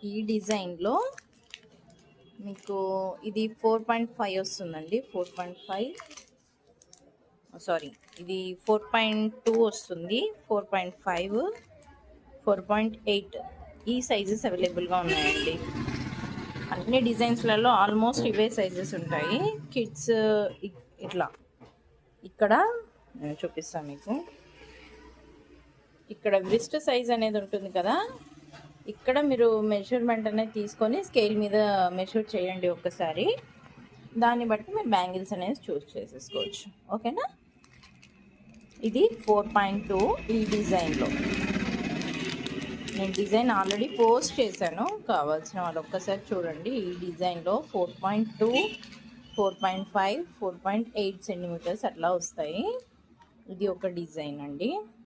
ఈ డిజైన్లో మీకు ఇది 4.5 వస్తుందండి. 4.5 సారీ, ఇది 4.2 వస్తుంది. 4.5, 4.8 ఈ సైజెస్ అవైలబుల్గా ఉన్నాయండి. అన్ని డిజైన్స్లలో ఆల్మోస్ట్ ఇవే సైజెస్ ఉంటాయి. కిడ్స్ ఇట్లా ఇక్కడ నేను చూపిస్తాను మీకు. ఇక్కడ రిస్ట్ సైజ్ అనేది ఉంటుంది కదా, ఇక్కడ మీరు మెజర్మెంట్ అనేది తీసుకొని స్కేల్ మీద మెజర్ చేయండి ఒక్కసారి. దాన్ని బట్టి మీరు బ్యాంగిల్స్ అనేది చూస్ చేసేసుకోవచ్చు. ఓకేనా. ఇది 4.2 ఈ డిజైన్లో. నేను డిజైన్ ఆల్రెడీ పోస్ట్ చేశాను, కావాల్సిన వాళ్ళు ఒక్కసారి చూడండి. ఈ డిజైన్లో 4.2, 4.5, 4.8 సెంటీమీటర్స్ అట్లా వస్తాయి. ఇది ఒక డిజైన్ అండి.